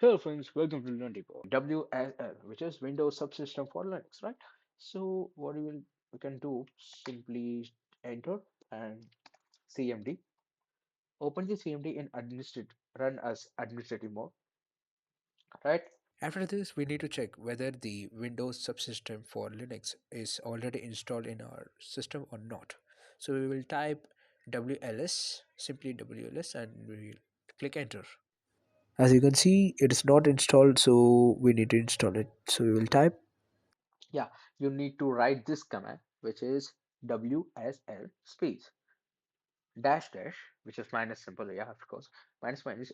Hello friends, welcome to Learn Depot. WSL, which is Windows Subsystem for Linux, right? So what we can do, simply enter and CMD. Open the CMD in administrative, run as administrative mode, right? After this, we need to check whether the Windows subsystem for Linux is already installed in our system or not. So we will type WLS, simply WLS, and we will click enter. As you can see, it is not installed, so we need to install it. So we will type Yeah, you need to write this command, which is WSL space dash dash, which is minus symbol, yeah, of course, minus minus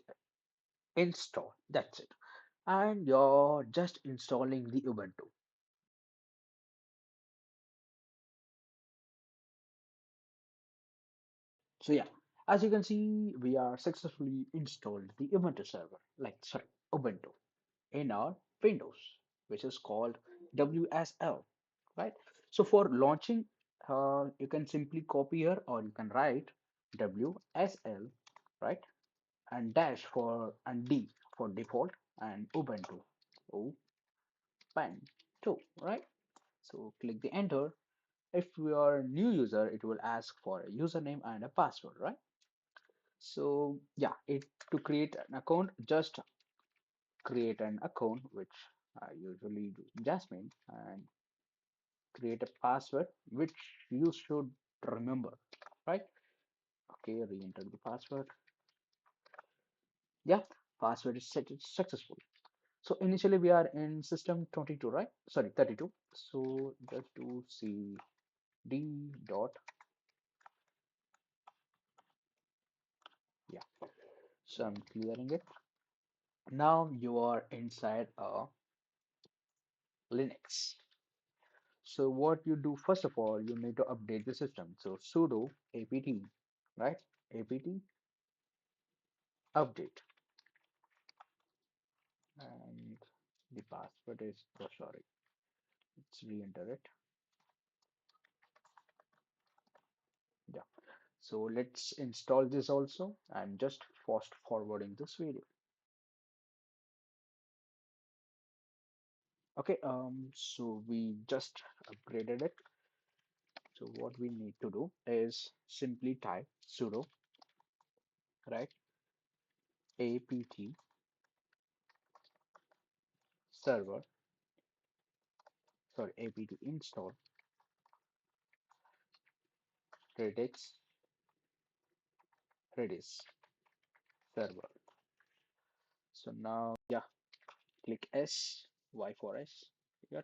install. That's it. And you're just installing the Ubuntu. So yeah, as you can see, we are successfully installed the Ubuntu server, Ubuntu, in our Windows, which is called WSL, right? So for launching, you can simply copy here, or you can write WSL, right? And dash for and D for default, and Ubuntu, Ubuntu, right? So click the enter. If you are a new user, it will ask for a username and a password, right? So yeah, it to create an account, just create an account, which I usually do Jasmine, and create a password which you should remember, right? Okay, re-enter the password. Yeah, password is set successful. So initially we are in system 22, right? Sorry, 32. So just do cd dot, yeah. So I'm clearing it. Now you are inside a Linux. So what you do, first of all, you need to update the system. So sudo apt, right? Apt update, and the password is, oh sorry, let's re-enter it. Yeah. So let's install this also. I'm just fast forwarding this video. Okay, so we just upgraded it. So what we need to do is simply type sudo, right? Apt server, sorry, apt install redis redis server. So now, yeah, click S, Y for S. Yeah,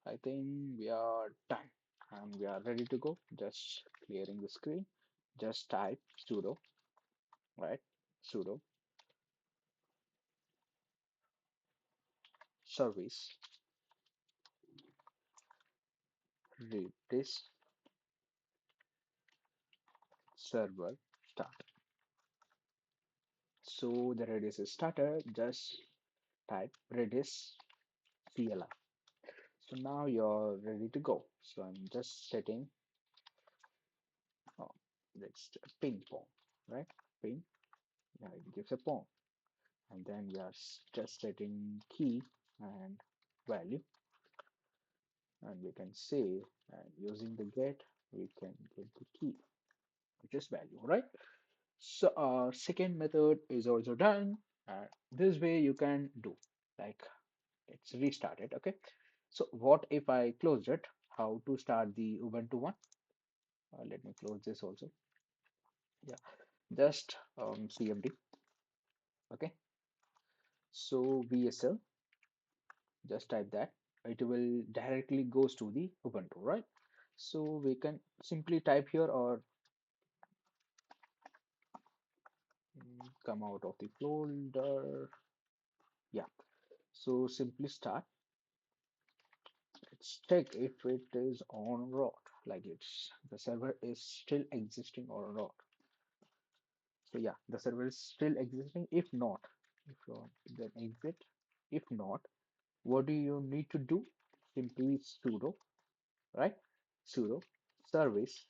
I think we are done and we are ready to go. Just clearing the screen. Just type sudo, right? Sudo service redis server start. So the redis is started. Just type redis CLI. So now you're ready to go. So I'm just setting, oh, let's ping pong, right? Ping, yeah, it gives a pong. And then we are just setting key and value, and we can save, and using the get we can get the key, which is value, right? So our second method is also done. This way you can do, like, it's restarted. Okay, so what if I closed it? How to start the Ubuntu one? Let me close this also. Yeah, just cmd. Okay, so vsl, just type that. It will directly goes to the Ubuntu, right? So we can simply type here, or come out of the folder. Yeah, so simply start. Let's check if it is on root, like it's the server is still existing or not. So yeah, the server is still existing. If not, if you then exit. If not, what do you need to do? Simply sudo, right? Sudo service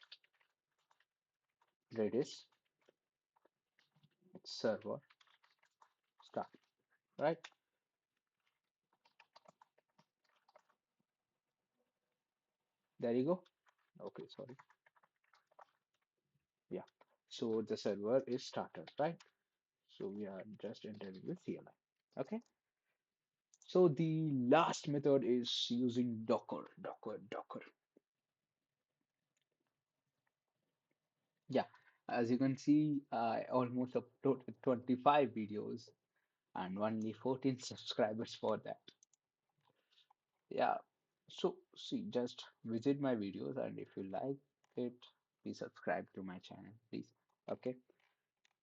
redis server right? There you go. Okay, sorry. Yeah. So the server is started, right? So we are just entering the CLI. Okay. So the last method is using Docker. Yeah. As you can see, I almost uploaded 25 videos and only 14 subscribers for that. Yeah. So see, just visit my videos, and if you like it, please subscribe to my channel, please. Okay.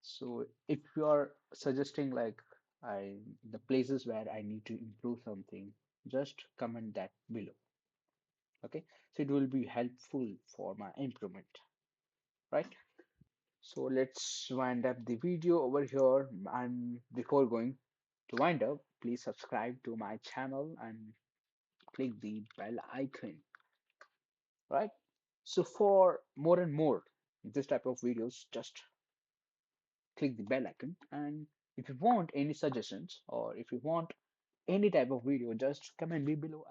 So if you are suggesting like the places where I need to improve something, just comment that below. Okay. So it will be helpful for my improvement, right? So let's wind up the video over here. And before going to wind up, please subscribe to my channel and click the bell icon, right? So for more and more this type of videos, just click the bell icon. And if you want any suggestions or if you want any type of video, just comment me below.